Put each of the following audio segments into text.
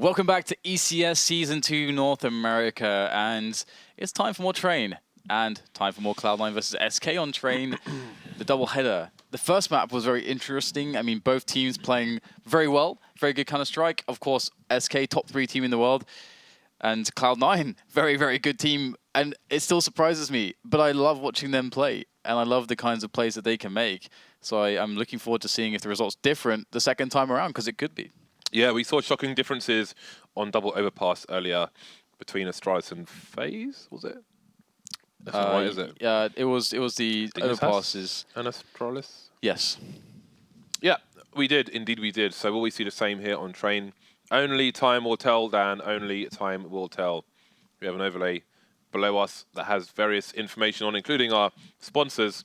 Welcome back to ECS Season 2 North America, and it's time for more Train, and time for more Cloud9 versus SK on Train, the doubleheader. The first map was very interesting. I mean, both teams playing very well, very good Counter-Strike. Of course, SK, top 3 team in the world, and Cloud9, very, very good team. And it still surprises me, but I love watching them play, and I love the kinds of plays that they can make. So I'm looking forward to seeing if the result's different the second time around, because it could be. Yeah, we saw shocking differences on double overpass earlier between Astralis and FaZe, was it? That's not right, is it? Yeah, it was the overpasses. And Astralis? Yes. Yeah, we did. Indeed we did. So will we see the same here on Train? Only time will tell, Dan. Only time will tell. We have an overlay below us that has various information on, including our sponsors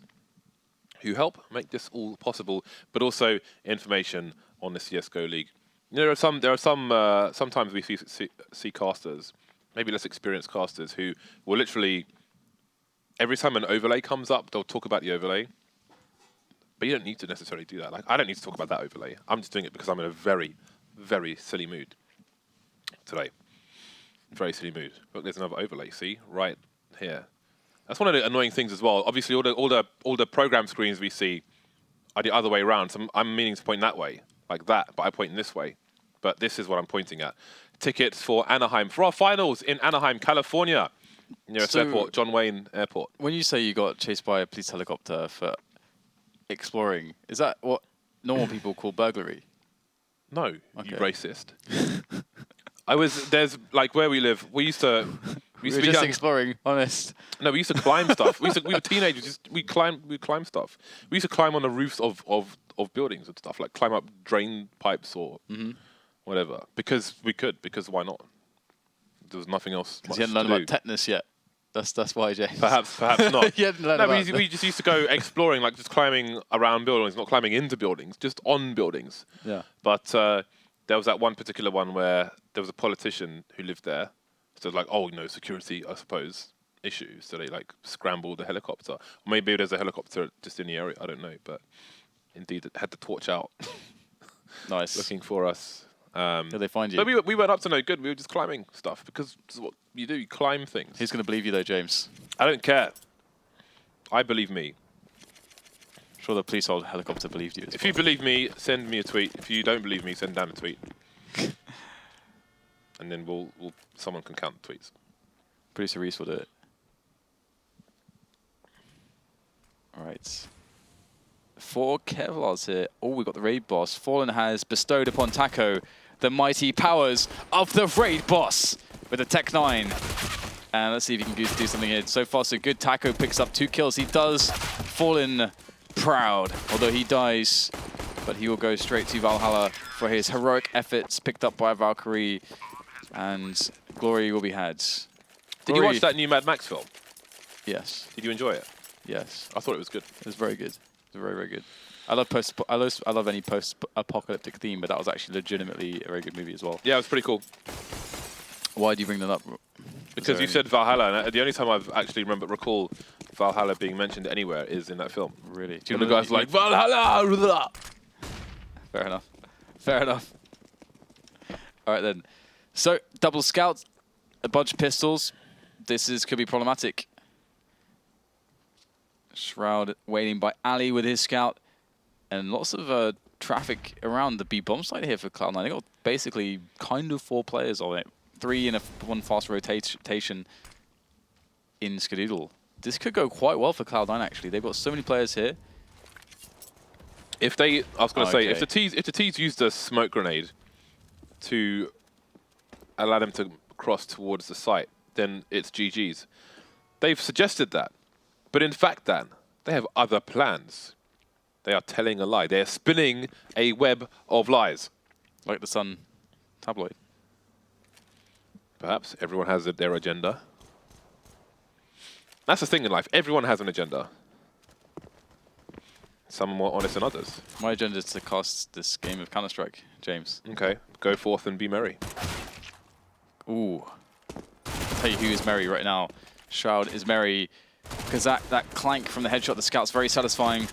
who help make this all possible, but also information on the CSGO League. There are some sometimes we see casters, maybe less experienced casters, who will literally, every time an overlay comes up, they'll talk about the overlay. But you don't need to necessarily do that. Like, I don't need to talk about that overlay. I'm just doing it because I'm in a very, very silly mood today. Very silly mood. Look, there's another overlay. See, right here. That's one of the annoying things as well. Obviously, all the program screens we see are the other way around. So I'm meaning to point that way, like that, but I point this way. But this is what I'm pointing at. Tickets for Anaheim, for our finals in Anaheim, California, nearest airport, John Wayne Airport. When you say you got chased by a police helicopter for exploring, is that what normal people call burglary? No, okay. You racist. There's like where we live, we used to be just exploring, honest. No, we used to climb stuff. We were teenagers, we climb stuff. We used to climb on the roofs of buildings and stuff, like climb up drain pipes or whatever. Because we could, because why not? There was nothing else. Because you hadn't learned about tetanus yet. That's why, James. Perhaps not. You hadn't learned about we just used to go exploring, like just climbing around buildings, not climbing into buildings, just on buildings. Yeah. But there was that one particular one where there was a politician who lived there. So like, oh, security, I suppose, issues. So they like scrambled the helicopter. Or maybe there's a helicopter just in the area. I don't know. But indeed, it had the torch out. Nice. Looking for us. Did they find you? But we weren't up to no good. We were just climbing stuff because this is what you do. You climb things. Who's going to believe you though, James? I don't care. I believe me. I'm sure the police helicopter believed you. If you believe me, send me a tweet. If you don't believe me, send Dan a tweet. And then someone can count the tweets. Producer Reese will do it. All right. 4 Kevlars here. Oh, we've got the raid boss. Fallen has bestowed upon Taco the mighty powers of the raid boss with the Tech 9. And let's see if he can do something here. So far, so good. Taco picks up 2 kills. He does Fallen proud, although he dies. But he will go straight to Valhalla for his heroic efforts picked up by Valkyrie. And glory will be had. Did you watch that new Mad Max film? Yes. Did you enjoy it? Yes. I thought it was good. It was very good. It was very, very good. I love any post-apocalyptic theme, but that was actually legitimately a very good movie as well. Yeah, it was pretty cool. Why do you bring that up? Because you said Valhalla, and the only time I've actually recall Valhalla being mentioned anywhere is in that film. Really? Do you know the guys like Valhalla? Fair enough. Fair enough. All right then. So double scout, a bunch of pistols. This could be problematic. Shroud waiting by Ali with his scout, and lots of traffic around the B bomb site here for Cloud9. They got basically kind of 4 players on it, 3 in one fast rotation in Skadoodle. This could go quite well for Cloud9 actually. They've got so many players here. If the T's used a smoke grenade to allow them to cross towards the site, then it's GG's. They've suggested that. But in fact, Dan, they have other plans. They are telling a lie. They are spinning a web of lies. Like the Sun tabloid. Perhaps. Everyone has their agenda. That's the thing in life. Everyone has an agenda. Some are more honest than others. My agenda is to cast this game of Counter-Strike, James. Okay. Go forth and be merry. Ooh. I'll tell you who is merry right now. Shroud is merry. Because that clank from the headshot, the scout's very satisfying.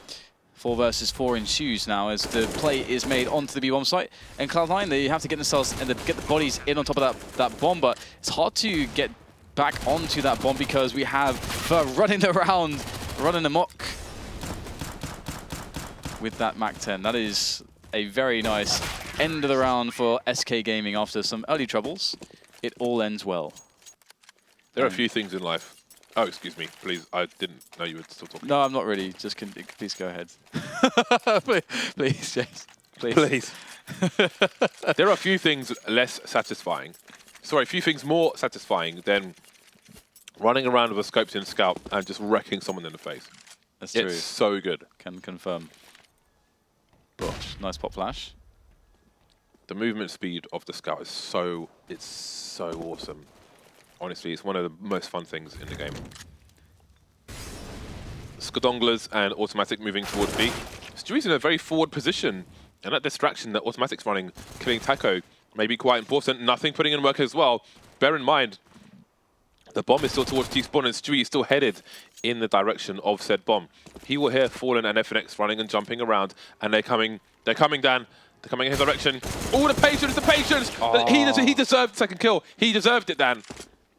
4 versus 4 ensues now as the play is made onto the B-bomb site. And Cloud9, they have to get themselves and get the bodies in on top of that bomb, but it's hard to get back onto that bomb because we have Fer running around, running amok with that MAC-10. That is a very nice end of the round for SK Gaming after some early troubles. It all ends well. There are a few things in life. Oh, excuse me, please. I didn't know you were still talking. No, I'm not really. Just please go ahead. please, James. Please. Please. There are a few things less satisfying. Sorry, a few things more satisfying than running around with a scoped in scout and just wrecking someone in the face. That's true. It's so good. Can confirm. Gosh, nice pop flash. The movement speed of the scout is so awesome. Honestly, it's one of the most fun things in the game. Skadoodles and autimatic moving towards B. Stewie's in a very forward position, and that distraction that automatic's running, killing Taco, may be quite important. Nothing putting in work as well. Bear in mind, the bomb is still towards T-spawn, and Stewie is still headed in the direction of said bomb. He will hear Fallen and FNX running and jumping around, and they're coming down. They're coming in his direction. Oh, the patience, the patience! Oh. He deserved the second kill. He deserved it, Dan.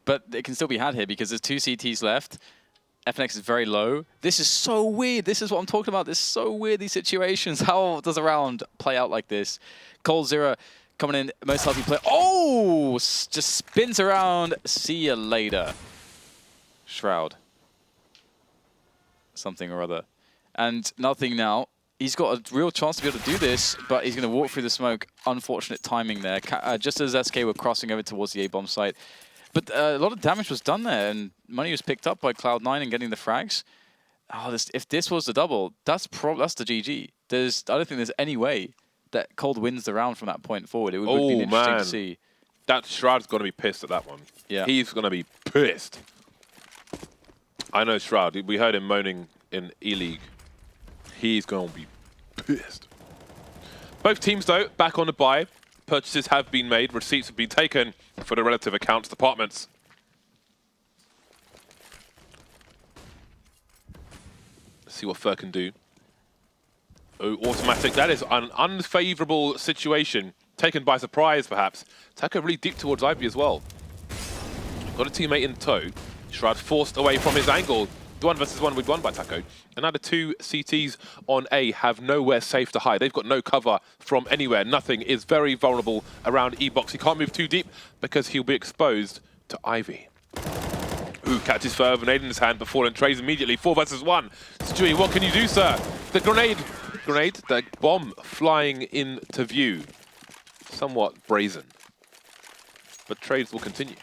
But it can still be had here because there's 2 CTs left. FNX is very low. This is so weird. This is what I'm talking about. This is so weird, these situations. How does a round play out like this? coldzera coming in, most healthy player. Oh! Just spins around. See you later. Shroud. Something or other. And nothing now. He's got a real chance to be able to do this, but he's going to walk through the smoke. Unfortunate timing there. Just as SK were crossing over towards the A-bomb site. But a lot of damage was done there, and money was picked up by Cloud9 and getting the frags. Oh, if this was the double, that's the GG. I don't think there's any way that Cold wins the round from that point forward. It would be interesting to see. That Shroud's going to be pissed at that one. Yeah. He's going to be pissed. I know Shroud. We heard him moaning in E-League. He's going to be pissed. Both teams, though, back on the buy. Purchases have been made. Receipts have been taken for the relative accounts departments. Let's see what Fer can do. Oh, automatic. That is an unfavourable situation. Taken by surprise, perhaps. Taco really deep towards Ivy as well. Got a teammate in tow. Shroud forced away from his angle. 1 versus 1 with 1 by Taco. And now the 2 CTs on A have nowhere safe to hide. They've got no cover from anywhere. Nothing is very vulnerable around E-box. He can't move too deep because he'll be exposed to Ivy. Ooh, catches Fer, grenade in his hand before and trays immediately. 4 versus 1. Stewie, what can you do, sir? The grenade, the bomb flying into view. Somewhat brazen. But trades will continue.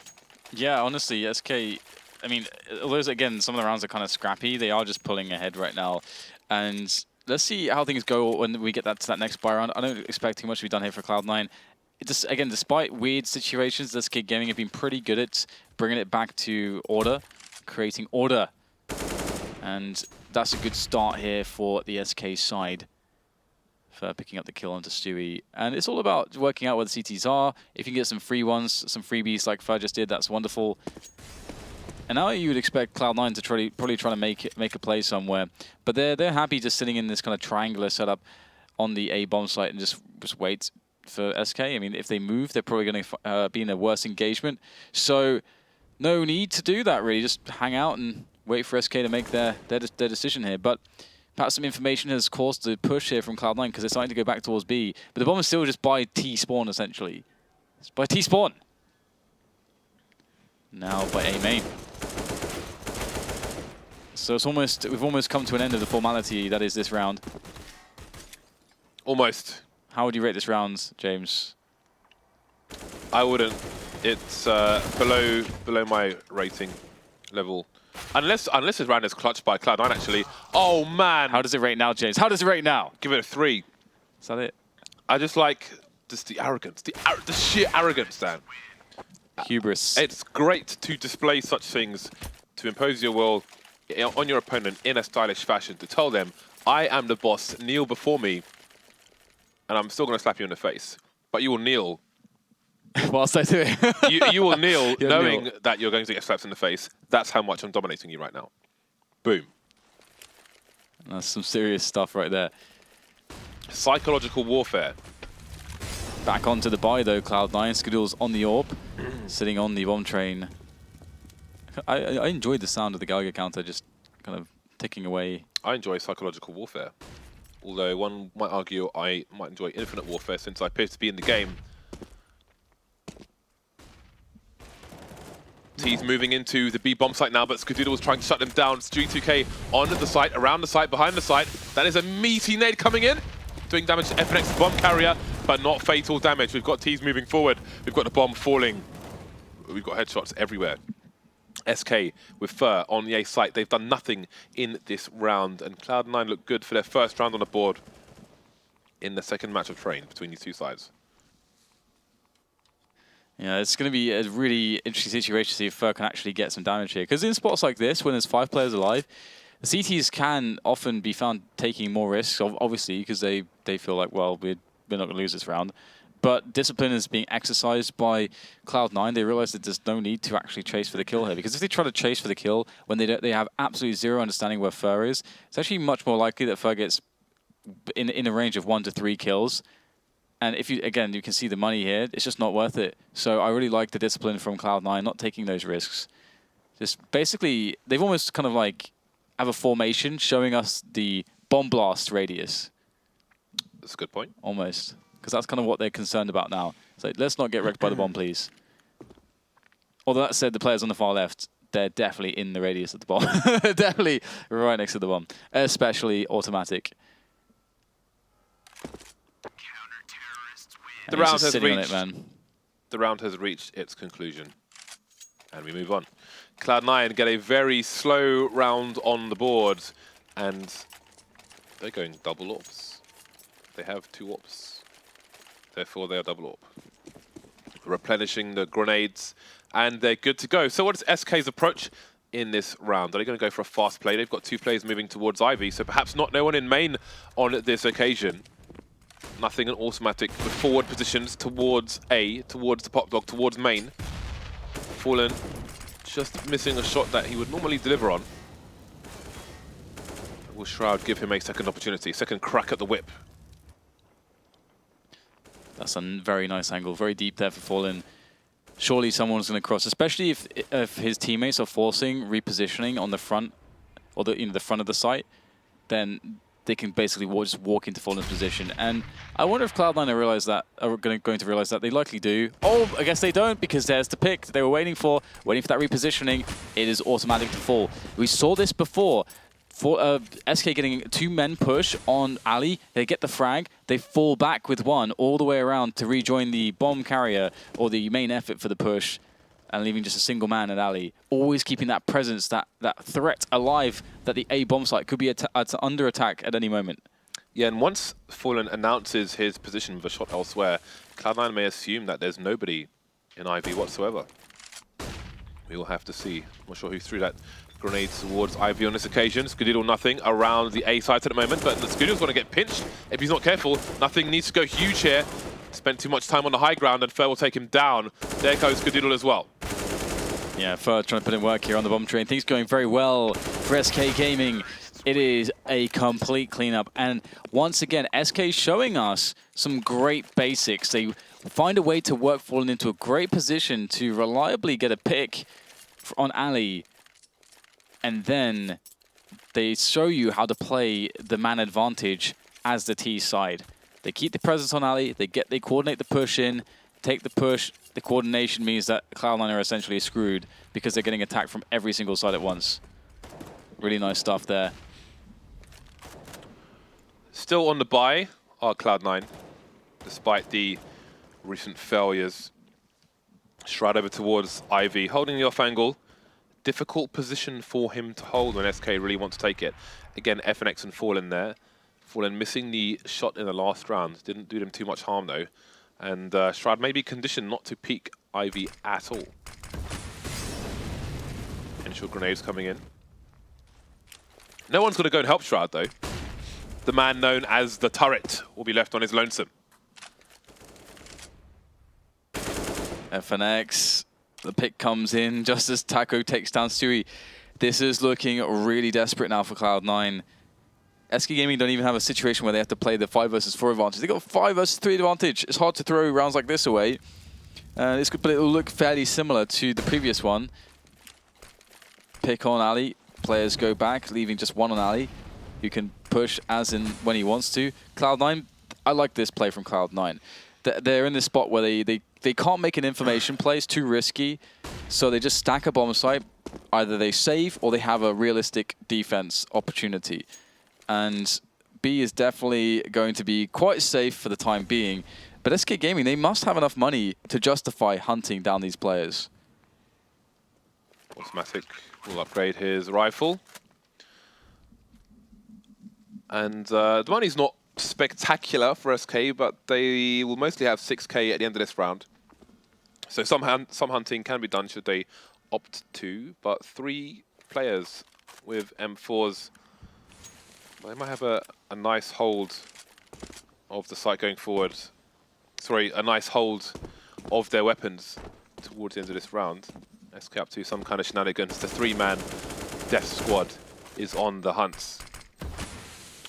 Yeah, honestly, SK... I mean, although, again, some of the rounds are kind of scrappy, they are just pulling ahead right now. And let's see how things go when we get to that next buy round. I don't expect too much to be done here for Cloud9. Just, again, despite weird situations, SK Gaming have been pretty good at bringing it back to order, creating order. And that's a good start here for the SK side for picking up the kill onto Stewie. And it's all about working out where the CTs are. If you can get some free ones, some freebies like Fer just did, that's wonderful. And now you would expect Cloud9 to probably try to make a play somewhere, but they're happy just sitting in this kind of triangular setup on the A bomb site and just wait for SK. I mean, if they move, they're probably going to be in a worse engagement. So no need to do that really. Just hang out and wait for SK to make their decision here. But perhaps some information has caused the push here from Cloud9 because they're starting to go back towards B. But the bomb is still just by T spawn essentially. It's by T spawn. Now by A main. So it's we've almost come to an end of the formality that is this round. Almost. How would you rate this round, James? I wouldn't. It's below my rating level. Unless this round is clutched by Cloud9 actually. Oh man. How does it rate now, James? How does it rate now? Give it a 3. Is that it? I just like the arrogance, the sheer arrogance, Dan. Hubris. It's great to display such things, to impose your will on your opponent in a stylish fashion, to tell them, I am the boss, kneel before me, and I'm still going to slap you in the face. But you will kneel. Whilst I do it. you will kneel knowing that you're going to get slapped in the face. That's how much I'm dominating you right now. Boom. That's some serious stuff right there. Psychological warfare. Back onto the buy though, Cloud9. Skadoodle's on the AWP, sitting on the bomb train. I enjoyed the sound of the Geiger counter just kind of ticking away. I enjoy psychological warfare. Although one might argue I might enjoy infinite warfare since I appear to be in the game. T's moving into the B bomb site now, but Skadoodle was trying to shut them down. Stewie2K on the site, around the site, behind the site. That is a meaty nade coming in, doing damage to FNX's bomb carrier, but not fatal damage. We've got T's moving forward. We've got the bomb falling. We've got headshots everywhere. SK with Fur on the A site. They've done nothing in this round, and Cloud9 look good for their first round on the board in the second match of Train between these two sides. Yeah, it's going to be a really interesting situation to see if Fur can actually get some damage here. Because in spots like this, when there's 5 players alive, the CTs can often be found taking more risks, obviously, because they feel like, well, we're not going to lose this round. But discipline is being exercised by Cloud9. They realize that there's no need to actually chase for the kill here. Because if they try to chase for the kill when they have absolutely zero understanding where Fur is, it's actually much more likely that Fur gets in a range of 1 to 3 kills. And if you, again, you can see the money here, it's just not worth it. So I really like the discipline from Cloud9, not taking those risks. Just basically, they've almost kind of like have a formation showing us the bomb blast radius. That's a good point. Almost. Because that's kind of what they're concerned about now. It's like, let's not get wrecked by the bomb, please. Although that said, the players on the far left, they're definitely in the radius of the bomb. Definitely right next to the bomb. Especially autimatic. The round has reached its conclusion. And we move on. Cloud9 get a very slow round on the board. And they're going double AWPs. They have 2 AWPs. Therefore, they are double AWP. Replenishing the grenades. And they're good to go. So what is SK's approach in this round? Are they going to go for a fast play? They've got 2 players moving towards Ivy. So perhaps no one in main on this occasion. Nothing in automatic with forward positions towards A, towards the pop dog, towards main. Fallen just missing a shot that he would normally deliver on. Will Shroud give him a second opportunity, second crack at the whip? That's a very nice angle, very deep there for Fallen. Surely someone's going to cross, especially if his teammates are forcing repositioning on the front, or the front of the site, then they can basically just walk into Fallen's position. And I wonder if Cloud9 are going to realize that. They likely do. Oh, I guess they don't, because there's the pick they were waiting for that repositioning. It is automatic to fall. We saw this before. For SK getting 2 men push on Ali, they get the frag, they fall back with 1 all the way around to rejoin the bomb carrier or the main effort for the push, and leaving just a single man at Ali. Always keeping that presence, that threat alive that the A bomb site could be under attack at any moment. Yeah, and once Fallen announces his position with a shot elsewhere, Cloud9 may assume that there's nobody in Ivy whatsoever. We will have to see. I'm not sure who threw that grenade towards Ivy on this occasion. Skadoodle nothing around the A site at the moment, but Skadoodle's going to get pinched if he's not careful. Nothing needs to go huge here. Spent too much time on the high ground, and Fur will take him down. There goes Skadoodle as well. Yeah, Fur trying to put in work here on the bomb train. Things going very well for SK Gaming. It is a complete cleanup. And once again, SK showing us some great basics. They find a way to work Fallen into a great position to reliably get a pick on Ali. And then they show you how to play the man advantage as the T side. They keep the presence on Ali, they coordinate the push in, take the push. The coordination means that Cloud9 are essentially screwed because they're getting attacked from every single side at once. Really nice stuff there. Still on the buy are Cloud9, despite the recent failures. Shroud over towards Ivy, holding the off angle. Difficult position for him to hold when SK really want to take it. Again, FNX and Fallen there. Fallen missing the shot in the last round. Didn't do them too much harm though. And Shroud may be conditioned not to peek Ivy at all. Initial grenades coming in. No one's going to go and help Shroud though. The man known as the Turret will be left on his lonesome. FNX, the pick comes in just as Taco takes down Stewie. This is looking really desperate now for Cloud9. SK Gaming don't even have a situation where they have to play the 5 versus 4 advantage. They got 5 versus 3 advantage. It's hard to throw rounds like this away. But it'll look fairly similar to the previous one. Pick on Ali. Players go back, leaving just one on Ali, who can push as in when he wants to. Cloud9, I like this play from Cloud9. They're in this spot where they can't make an information play. It's too risky. So they just stack a bomb site. Either they save or they have a realistic defense opportunity. And B is definitely going to be quite safe for the time being. But SK Gaming, they must have enough money to justify hunting down these players. Autimatic will upgrade his rifle. And the money's not spectacular for SK, but they will mostly have 6K at the end of this round. So some hunting can be done should they opt to, but 3 players with M4s, they might have a nice hold of the site going forward. Sorry, a nice hold of their weapons towards the end of this round. SK up to some kind of shenanigans. The 3-man death squad is on the hunt.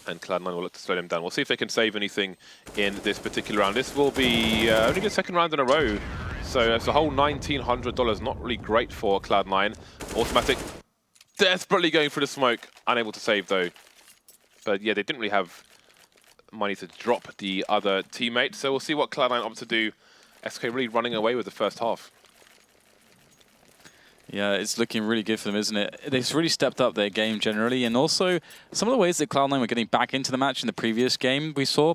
And Cloud9 will look to slow them down. We'll see if they can save anything in this particular round. This will be only the 2nd round in a row. So it's a whole $1,900. Not really great for Cloud9. Autimatic desperately going for the smoke. Unable to save though. But yeah, they didn't really have money to drop the other teammate. So we'll see what Cloud9 opt to do. SK really running away with the first half. Yeah, it's looking really good for them, isn't it? They've really stepped up their game generally, and also some of the ways that Cloud9 were getting back into the match in the previous game we saw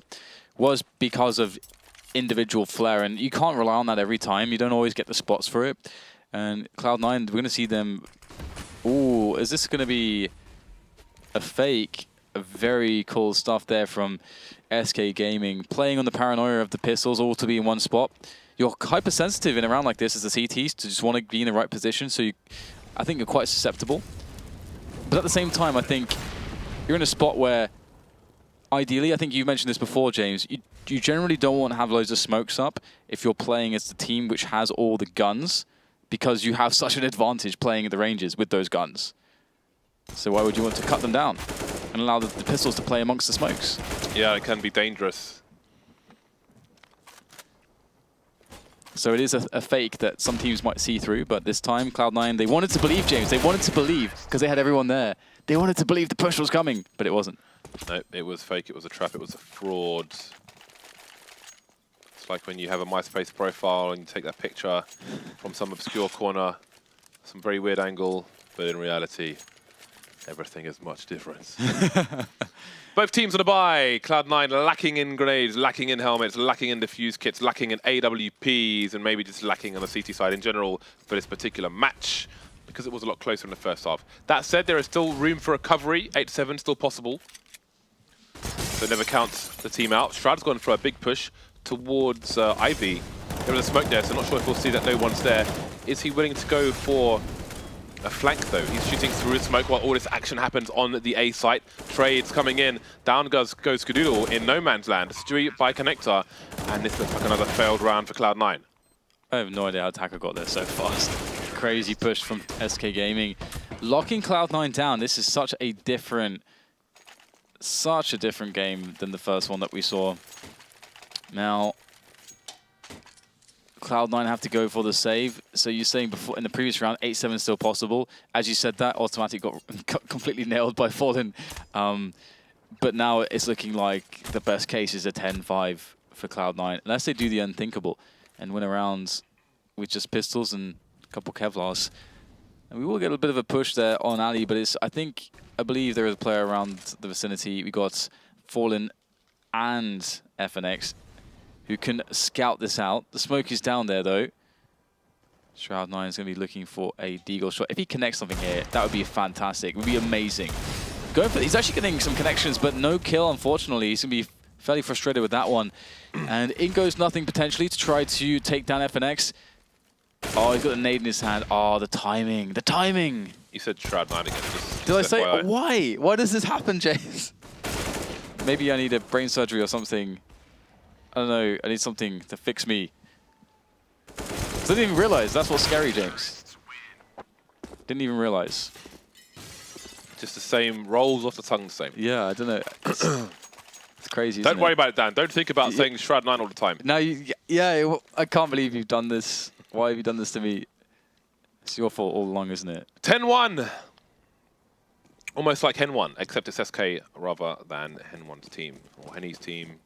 was because of individual flair, and you can't rely on that every time. You don't always get the spots for it. And Cloud9, we're going to see them... Ooh, is this going to be a fake? A very cool stuff there from SK Gaming. Playing on the paranoia of the pistols, all to be in one spot. You're hypersensitive in a round like this as the CTs to just want to be in the right position, so I think you're quite susceptible. But at the same time, I think you're in a spot where, ideally, I think you mentioned this before, James, you generally don't want to have loads of smokes up if you're playing as the team which has all the guns, because you have such an advantage playing at the ranges with those guns. So why would you want to cut them down and allow the pistols to play amongst the smokes? Yeah, it can be dangerous. So it is a fake that some teams might see through, but this time, Cloud9, they wanted to believe, James. They wanted to believe, because they had everyone there. They wanted to believe the push was coming, but it wasn't. No, it was fake, it was a trap, it was a fraud. It's like when you have a MySpace profile and you take that picture from some obscure corner, some very weird angle, but in reality, everything is much different. Both teams on a bye. Cloud9 lacking in grenades, lacking in helmets, lacking in defuse kits, lacking in AWPs, and maybe just lacking on the CT side in general for this particular match, because it was a lot closer in the first half. That said, there is still room for recovery. 8-7 still possible. So never count the team out. Shroud's gone for a big push towards Ivy. There was a smoke there, so not sure if we'll see that no one's there. Is he willing to go for a flank though? He's shooting through his smoke while all this action happens on the A site. Trades coming in. Down goes Skadoodle in no man's land. Stewie by connector. And this looks like another failed round for Cloud9. I have no idea how Taka got there so fast. Crazy push from SK Gaming. Locking Cloud9 down. This is such a different game than the first one that we saw. Now, Cloud9 have to go for the save. So you're saying before in the previous round, 8-7 is still possible. As you said that, Autimatic got completely nailed by Fallen. But now it's looking like the best case is a 10-5 for Cloud9. Unless they do the unthinkable and win a round with just pistols and a couple Kevlars. And we will get a bit of a push there on Ali, but I believe there is a player around the vicinity. We got Fallen and FNX who can scout this out. The smoke is down there, though. Shroud9 is going to be looking for a deagle shot. If he connects something here, that would be fantastic. It would be amazing. He's actually getting some connections, but no kill, unfortunately. He's going to be fairly frustrated with that one. And in goes nothing, potentially, to try to take down FNX. Oh, he's got a nade in his hand. Oh, the timing. The timing! You said Shroud9 again. Did I say... FYI. Why? Why does this happen, James? Maybe I need a brain surgery or something. I don't know, I need something to fix me. I didn't even realize that's what's scary, James. Didn't even realize. Just the same, rolls off the tongue the same. Yeah, I don't know. It's crazy, Don't worry about it, Dan. Don't think about saying Shroud9 all the time. No, yeah, I can't believe you've done this. Why have you done this to me? It's your fault all along, isn't it? 10-1. Almost like Hen 1, except it's SK rather than Hen 1's team, or Henny's team.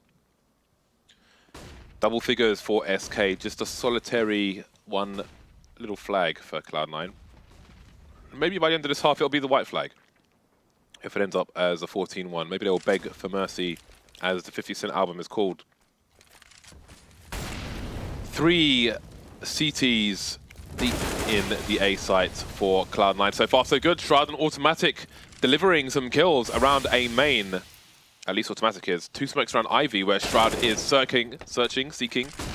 Double figures for SK, just a solitary one little flag for Cloud9. Maybe by the end of this half, it'll be the white flag. If it ends up as a 14-1, maybe they'll beg for mercy, as the 50 Cent album is called. 3 CTs deep in the A site for Cloud9. So far, so good. Shroud and autimatic delivering some kills around A main. At least autimatic is. 2 smokes around Ivy, where Shroud is seeking,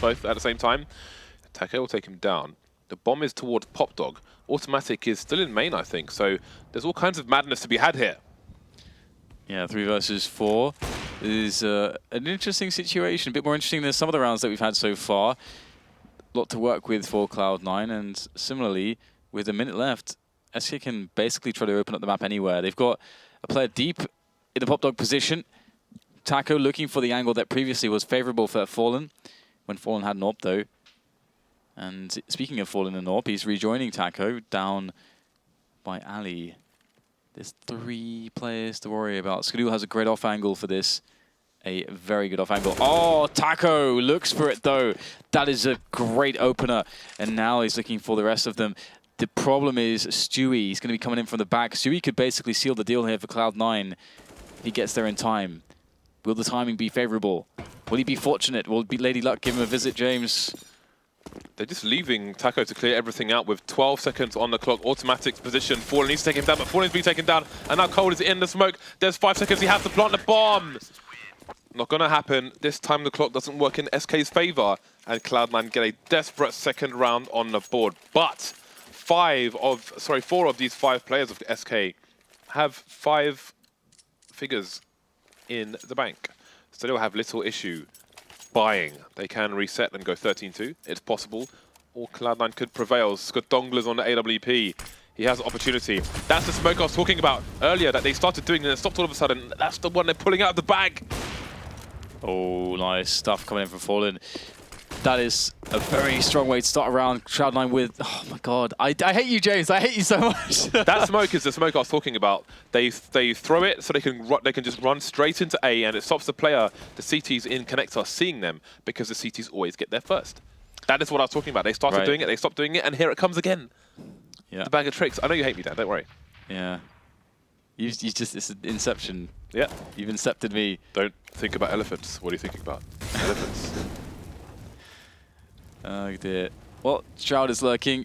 both at the same time. Take will take him down. The bomb is towards Pop Dog. Autimatic is still in main, I think. So there's all kinds of madness to be had here. Yeah, 3 versus 4 is an interesting situation. A bit more interesting than some of the rounds that we've had so far. A lot to work with for Cloud9, and similarly, with a minute left, SK can basically try to open up the map anywhere. They've got a player deep in the Pop Dog position. Taco looking for the angle that previously was favorable for Fallen, when Fallen had an AWP though. And speaking of Fallen and AWP, he's rejoining Taco, down by Ali. There's 3 players to worry about. Skadoodle has a great off angle for this. A very good off angle. Oh, Taco looks for it though. That is a great opener. And now he's looking for the rest of them. The problem is Stewie. He's going to be coming in from the back. Stewie could basically seal the deal here for Cloud9 if he gets there in time. Will the timing be favorable? Will he be fortunate? Will Lady Luck give him a visit, James? They're just leaving Taco to clear everything out with 12 seconds on the clock. Autimatic's position. Fallen needs to take him down, but Fallen's being taken down. And now Cold is in the smoke. There's 5 seconds. He has to plant the bomb. Not going to happen. This time the clock doesn't work in SK's favor. And Cloud9 get a desperate second round on the board. But 4 of these 5 players of SK have 5 figures in the bank. So they'll have little issue buying. They can reset and go 13-2. It's possible. Or Cloud9 could prevail. Skadoodle's on the AWP. He has an opportunity. That's the smoke I was talking about earlier that they started doing and then stopped all of a sudden. That's the one they're pulling out of the bag. Oh, nice stuff coming in from Fallen. That is a very strong way to start around Cloud9 with... Oh my god. I hate you, James. I hate you so much. That smoke is the smoke I was talking about. They throw it so they can just run straight into A, and it stops the player, the CTs in connector, seeing them because the CTs always get there first. That is what I was talking about. They started doing it, they stopped doing it, and here it comes again. Yeah. The bag of tricks. I know you hate me, Dan. Don't worry. Yeah. You just, it's an inception. Yeah. You've incepted me. Don't think about elephants. What are you thinking about? Elephants. Oh dear. Well, Shroud is lurking.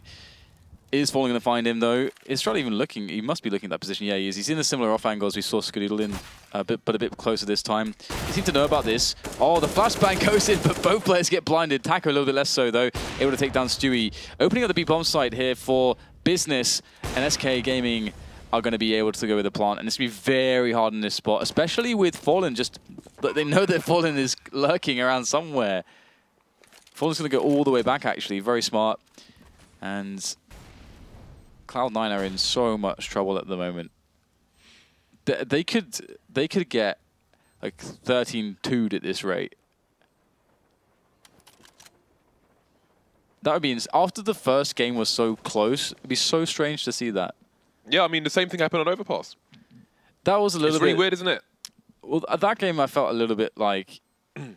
Is Fallen going to find him though? Is Shroud even looking? He must be looking at that position. Yeah, he is. He's in a similar off angle as we saw Skadoodle in, but a bit closer this time. He seemed to know about this. Oh, the flashbang goes in, but both players get blinded. Taco a little bit less so though, able to take down Stewie. Opening up the B-bomb site here for Business, and SK Gaming are going to be able to go with the plant, and it's going to be very hard in this spot, especially with Fallen. Just they know that Fallen is lurking around somewhere. Fallen's going to go all the way back, actually. Very smart. And Cloud9 are in so much trouble at the moment. They could get like 13-2'd at this rate. That would be after the first game was so close. It'd be so strange to see that. Yeah, I mean the same thing happened on Overpass. That was a little bit. It's really weird, isn't it? Well, at that game I felt a little bit like,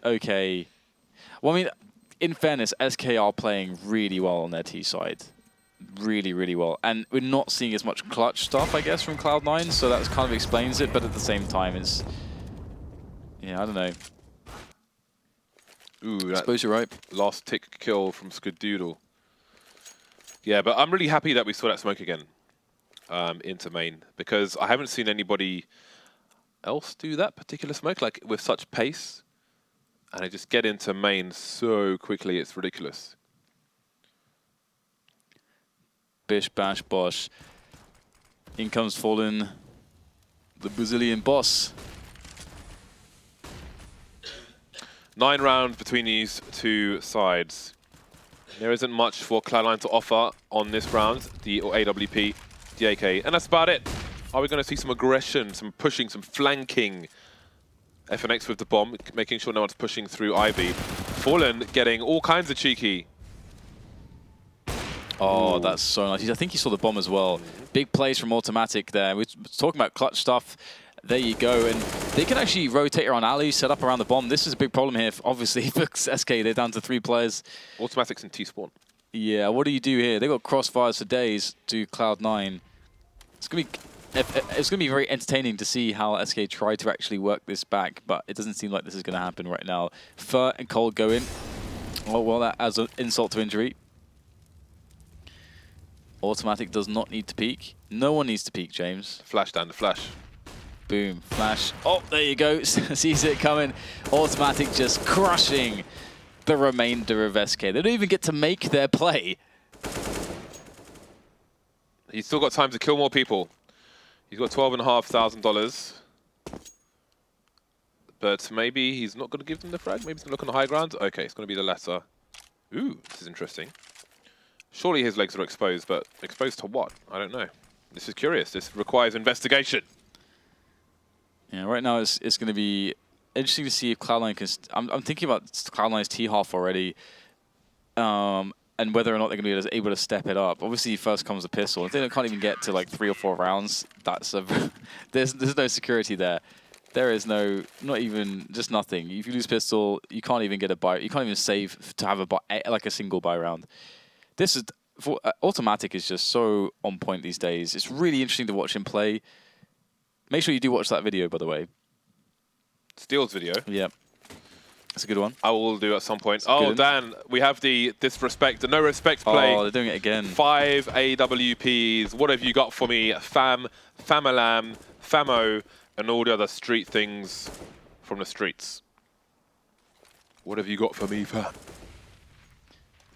okay. Well, I mean, in fairness, SK are playing really well on their T side. Really, really well. And we're not seeing as much clutch stuff, I guess, from Cloud9, so that kind of explains it, but at the same time, it's... Yeah, I don't know. Ooh, I suppose you're right. Last tick kill from Skadoodle. Yeah, but I'm really happy that we saw that smoke again into main, because I haven't seen anybody else do that particular smoke, like with such pace. And I just get into main so quickly, it's ridiculous. Bish, bash, bosh. In comes Fallen, the Brazilian boss. 9 rounds between these 2 sides. There isn't much for Cloud9 to offer on this round, the AWP, the AK, and that's about it Are we going to see some aggression, some pushing, some flanking? FNX with the bomb, making sure no one's pushing through Ivy. Fallen getting all kinds of cheeky. Oh, Ooh. that's so nice. I think he saw the bomb as well. Big plays from autimatic there. We're talking about clutch stuff. There you go. And they can actually rotate around alley, set up around the bomb. This is a big problem here, obviously, for SK. They're down to 3 players. Automatics in T-spawn. Yeah, what do you do here? They've got crossfires for days to Cloud9. It's gonna be very entertaining to see how SK try to actually work this back, but it doesn't seem like this is gonna happen right now. Fer and Cold go in. Oh well, that adds an insult to injury. Autimatic does not need to peek. No one needs to peek, James. Flash down the flash. Boom, flash. Oh, there you go. Sees it coming. Autimatic just crushing the remainder of SK. They don't even get to make their play. He's still got time to kill more people. He's got $12,500. But maybe he's not going to give them the frag. Maybe he's going to look on the high ground. Okay, it's going to be the latter. Ooh, this is interesting. Surely his legs are exposed, but exposed to what? I don't know. This is curious. This requires investigation. Yeah, right now it's going to be interesting to see if Cloud9 can... I'm thinking about Cloud9's T-half already. And whether or not they're going to be able to step it up. Obviously, first comes the pistol. If they can't even get to like 3 or 4 rounds, that's a there's no security there. There is no, not even, just nothing. If you lose pistol, you can't even get a buy. You can't even save to have a buy, like a single buy round. This is autimatic is just so on point these days. It's really interesting to watch him play. Make sure you do watch that video, by the way. Steel's video. Yeah. That's a good one. I will do at some point. Oh, Dan, we have the disrespect, the no respect play. Oh, they're doing it again. 5 AWPs. What have you got for me? Fam, Famalam, Famo, and all the other street things from the streets. What have you got for me, fam?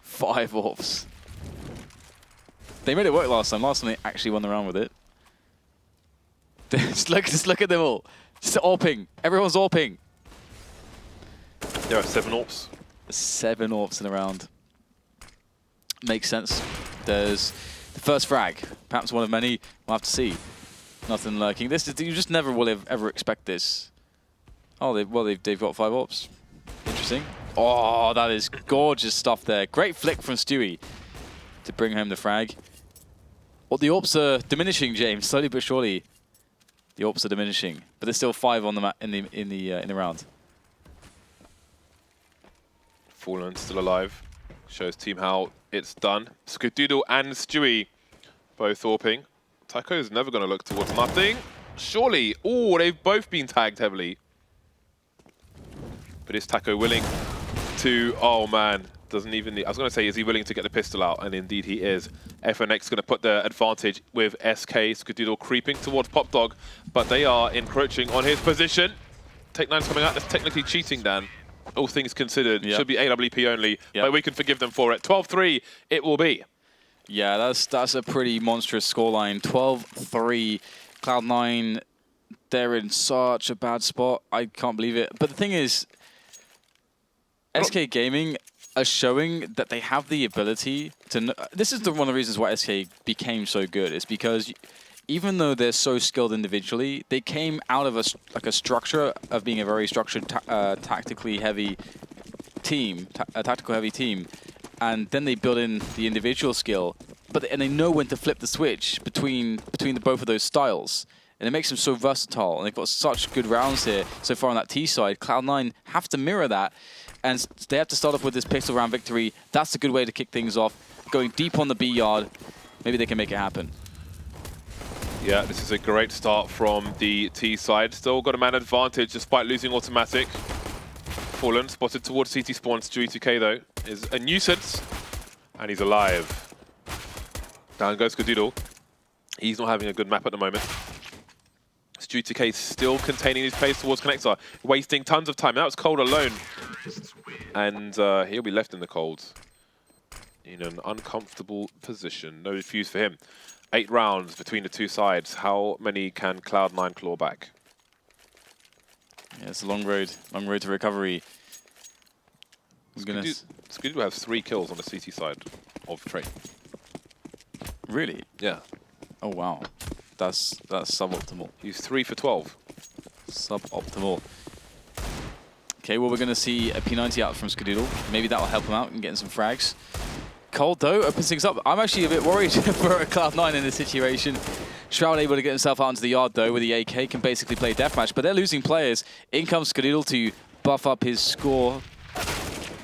5 AWPs. They made it work last time. Last time they actually won the round with it. just look at them all. Just AWPing. Everyone's AWPing. There are 7 AWPs. 7 AWPs in a round. Makes sense. There's the first frag. Perhaps one of many. We'll have to see. Nothing lurking. This is, you just never will ever expect this. Oh, they've got 5 AWPs. Interesting. Oh, that is gorgeous stuff there. Great flick from Stewie to bring home the frag. Well, the AWPs are diminishing, James, slowly but surely. The AWPs are diminishing, but there's still 5 on the in the round. Fallen still alive. Shows team how it's done. Skadoodle and Stewie both AWPing. Taco's never going to look towards nothing. Surely. Oh, they've both been tagged heavily. But is Taco willing to... Oh, man. Doesn't even need... I was going to say, is he willing to get the pistol out? And indeed he is. FNX going to put the advantage with SK. Skadoodle creeping towards Pop Dog. But they are encroaching on his position. Take9's coming out. That's technically cheating, Dan. All things considered. Should be AWP only. But we can forgive them for it. 12-3 it will be. Yeah, that's a pretty monstrous scoreline. 12-3. Cloud9, they're in such a bad spot. I can't believe it. But the thing is, SK Gaming are showing that they have the ability to... This is one of the reasons why SK became so good. It's because even though they're so skilled individually, they came out of a structure of being a very structured, tactically heavy team, tactical heavy team. And then they build in the individual skill, and they know when to flip the switch between both of those styles. And it makes them so versatile, and they've got such good rounds here so far on that T side. Cloud9 have to mirror that, and they have to start off with this pistol round victory. That's a good way to kick things off. Going deep on the B yard, maybe they can make it happen. Yeah, this is a great start from the T side. Still got a man advantage despite losing autimatic. Fallen, spotted towards CT spawn. Stewie2K though is a nuisance, and he's alive. Down goes Skadoodle. He's not having a good map at the moment. Stewie2K still containing his pace towards Connector, wasting tons of time. Now it's Cold alone, and he'll be left in the cold in an uncomfortable position. No defuse for him. 8 rounds between the two sides. How many can Cloud9 claw back? Yeah, it's a long road to recovery. Skadoodle has 3 kills on the CT side of Train. Really? Yeah. Oh, wow. That's suboptimal. He's 3 for 12. Suboptimal. Okay, well, we're going to see a P90 out from Skadoodle. Maybe that will help him out in getting some frags. Cold, though, opens things up. I'm actually a bit worried for Cloud9 in this situation. Shroud able to get himself out into the yard, though, with the AK, can basically play deathmatch, but they're losing players. In comes Skadoodle to buff up his score,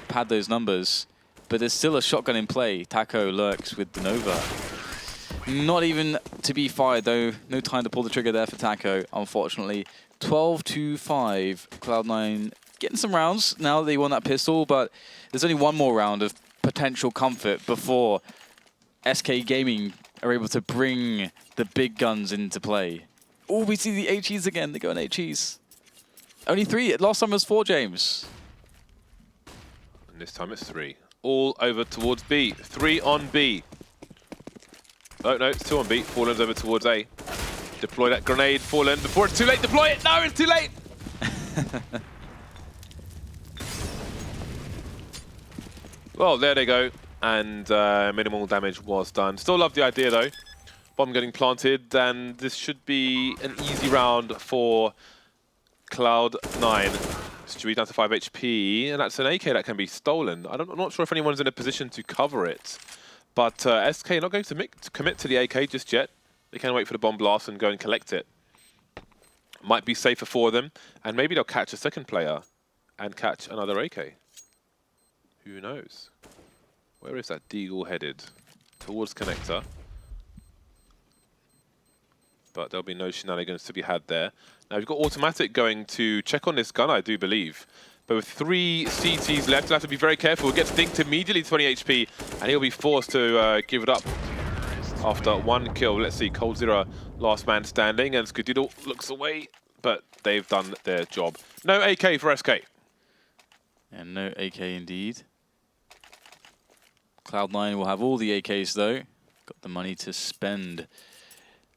pad those numbers. But there's still a shotgun in play. Taco lurks with the Nova. Not even to be fired, though. No time to pull the trigger there for Taco, unfortunately. 12-5, Cloud9 getting some rounds now that they won that pistol, but there's only one more round of potential comfort before SK Gaming are able to bring the big guns into play. Oh, we see the HEs again. They're going HEs. Only 3. Last time it was 4, James. And this time it's 3. All over towards B. 3 on B. Oh, no, it's 2 on B. Fallen's over towards A. Deploy that grenade, Fallen. Before it's too late, deploy it! No, it's too late! Well, there they go. And minimal damage was done. Still love the idea, though. Bomb getting planted, and this should be an easy round for Cloud9. Stewie down to 5 HP, and that's an AK that can be stolen. I'm not sure if anyone's in a position to cover it. But SK not going to commit to the AK just yet. They can wait for the bomb blast and go and collect it. Might be safer for them, and maybe they'll catch a second player and catch another AK. Who knows? Where is that Deagle headed? Towards connector. But there'll be no shenanigans to be had there. Now we've got autimatic going to check on this gun, I do believe. But with 3 CTs left, he'll have to be very careful. Gets dinked immediately, 20 HP, and he'll be forced to give it up after 1 kill. Let's see, coldzera, last man standing, and Skadoodle looks away, but they've done their job. No AK for SK. And no AK indeed. Cloud9 will have all the AKs, though. Got the money to spend.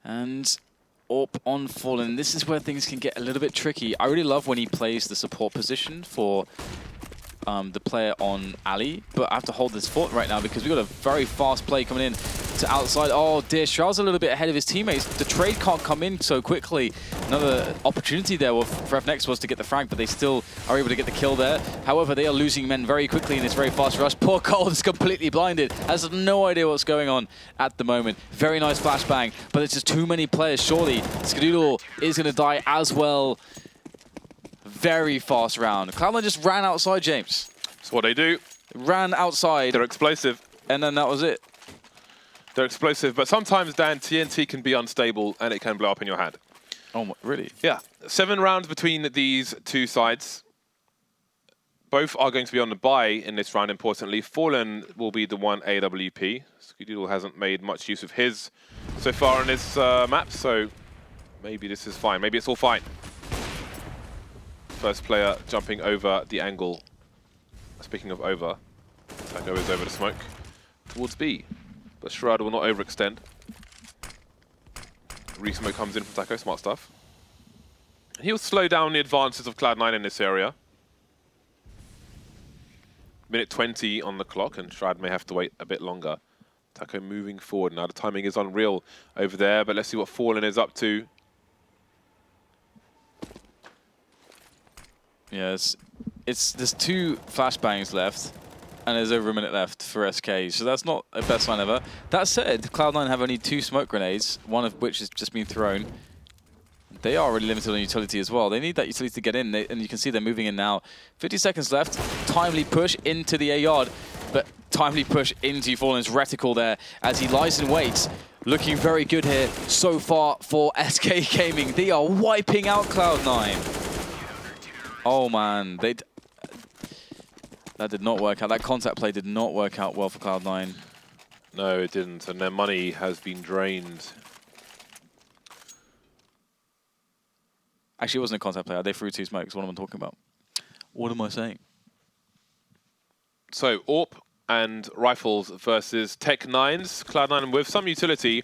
And AWP on Fallen. This is where things can get a little bit tricky. I really love when he plays the support position for the player on Ali, but I have to hold this fort right now because we've got a very fast play coming in to outside. Oh dear, Shroud's a little bit ahead of his teammates. The trade can't come in so quickly. Another opportunity there for FNX was to get the frag, but they still are able to get the kill there. However, they are losing men very quickly in this very fast rush. Poor Cold is completely blinded, has no idea what's going on at the moment. Very nice flashbang, but it's just too many players. Surely Skadoodle is going to die as well. Very fast round. Cloud9 just ran outside, James. That's what they do. Ran outside. They're explosive. And then that was it. They're explosive, but sometimes, Dan, TNT can be unstable and it can blow up in your hand. Oh, really? Yeah. 7 rounds between these 2 sides. Both are going to be on the buy in this round, importantly. Fallen will be the one AWP. Skadoodle hasn't made much use of his so far on this map, so maybe this is fine. Maybe it's all fine. First player jumping over the angle. Speaking of over, Taco is over the smoke towards B, but Shroud will not overextend. Resmoke comes in from Taco, smart stuff. And he'll slow down the advances of Cloud9 in this area. Minute 20 on the clock, and Shroud may have to wait a bit longer. Taco moving forward now. The timing is unreal over there, but let's see what Fallen is up to. Yes, there's 2 flashbangs left, and there's over a minute left for SK, so that's not a best line ever. That said, Cloud9 have only 2 smoke grenades, one of which has just been thrown. They are really limited on utility as well. They need that utility to get in, and you can see they're moving in now. 50 seconds left, timely push into the A yard, but timely push into Fallen's reticle there as he lies in wait. Looking very good here so far for SK Gaming. They are wiping out Cloud9. Oh man, that did not work out. That contact play did not work out well for Cloud9. No, it didn't, and their money has been drained. Actually, it wasn't a contact play. They threw 2 smokes. What am I talking about? What am I saying? So, AWP and Rifles versus Tech9s. Cloud9 with some utility.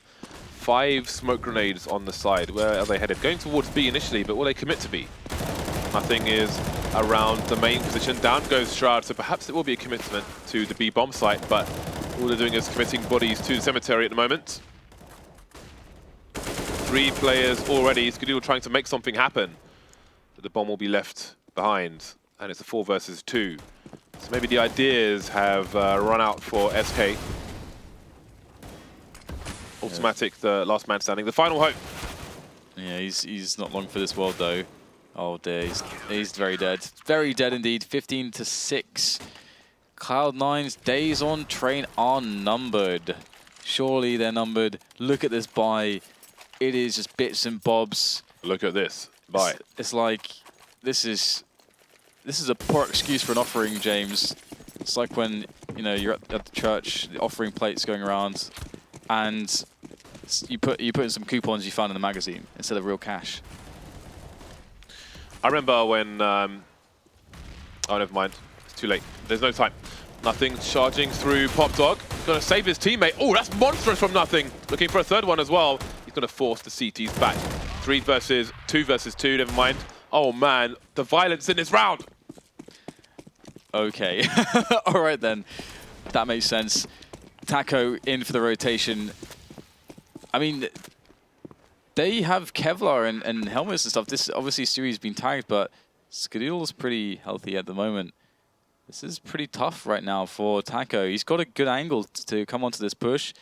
5 smoke grenades on the side. Where are they headed? Going towards B initially, but will they commit to B? Nothing is around the main position. Down goes Shroud, so perhaps it will be a commitment to the B bomb site, but all they're doing is committing bodies to the cemetery at the moment. 3 3 players already. Skadoodle trying to make something happen. But the bomb will be left behind, and it's a 4 versus 2. So maybe the ideas have run out for SK. Autimatic, the last man standing. The final hope. Yeah, he's not long for this world though. Oh dear, he's very dead. Very dead indeed. 15-6. Cloud9's days on train are numbered. Surely they're numbered. Look at this buy. It is just bits and bobs. Look at this buy. It's like this is a poor excuse for an offering, James. It's like when you're at the church, the offering plate's going around, and you put in some coupons you found in the magazine instead of real cash. I remember when, oh, never mind. It's too late. There's no time. Nothing charging through Pop Dog. Gonna save his teammate. Oh, that's monstrous from Nothing. Looking for a third one as well. He's gonna force the CTs back. 3 versus 2 versus 2, never mind. Oh man, the violence in this round. Okay, all right then. That makes sense. Taco in for the rotation. I mean, they have Kevlar and helmets and stuff. This obviously Stewie's been tagged, but Skadoodle's pretty healthy at the moment. This is pretty tough right now for Taco. He's got a good angle to come onto this push.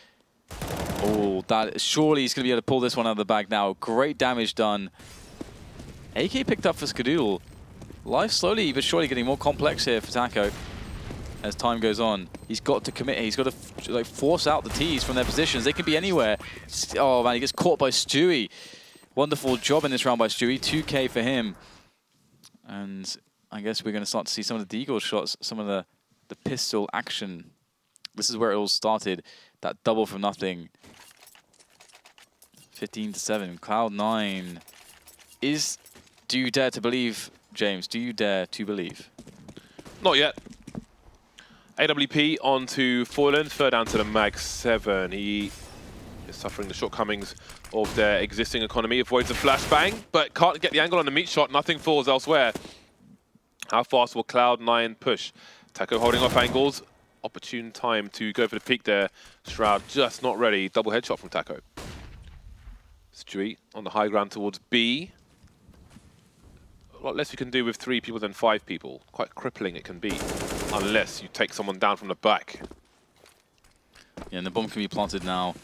Oh, surely he's going to be able to pull this one out of the bag now. Great damage done. AK picked up for Skadoodle. Life slowly but surely getting more complex here for Taco as time goes on. He's got to commit. He's got to force out the T's from their positions. They can be anywhere. Oh man, he gets caught by Stewie. Wonderful job in this round by Stewie. 2K for him. And I guess we're going to start to see some of the deagle shots, some of the pistol action. This is where it all started. That double from Nothing. 15-7. Cloud9 do you dare to believe, James? Do you dare to believe? Not yet. AWP onto Fallen, third down to the Mag 7. He is suffering the shortcomings of their existing economy. Avoids a flashbang, but can't get the angle on the meat shot. Nothing falls elsewhere. How fast will Cloud9 push? Taco holding off angles. Opportune time to go for the peak there. Shroud just not ready. Double headshot from Taco. Stewie on the high ground towards B. A lot less you can do with 3 people than 5 people. Quite crippling it can be, unless you take someone down from the back. Yeah, and the bomb can be planted now,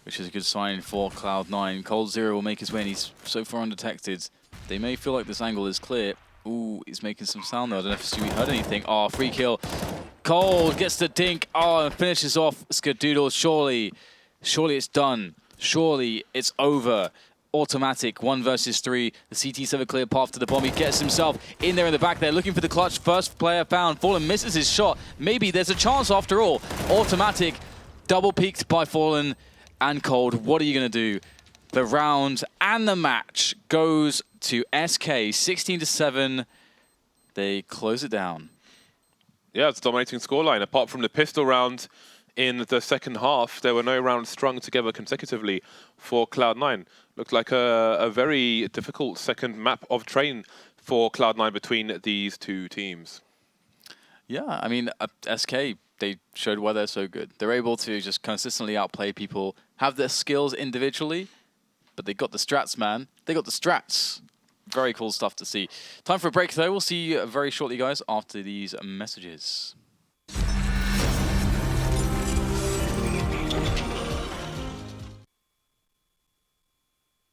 which is a good sign for Cloud9. coldzera will make his way, and he's so far undetected. They may feel like this angle is clear. Ooh, he's making some sound though. I don't know if Stewie heard anything. Oh, free kill. Cold gets the dink. Oh, and finishes off Skadoodle. Surely it's done. Surely it's over. Autimatic, 1 versus 3. The CTs have a clear path to the bomb. He gets himself in there in the back there, looking for the clutch. First player found. Fallen misses his shot. Maybe there's a chance after all. Autimatic, double peaked by Fallen and Cold. What are you going to do? The round and the match goes to SK, 16-7. They close it down. Yeah, it's a dominating scoreline. Apart from the pistol round in the second half, there were no rounds strung together consecutively for Cloud9. Looked like a very difficult second map of train for Cloud9 between these 2 teams. Yeah, I mean, SK, they showed why they're so good. They're able to just consistently outplay people, have their skills individually, but they got the strats, man. They got the strats. Very cool stuff to see. Time for a break, though. We'll see you very shortly, guys, after these messages.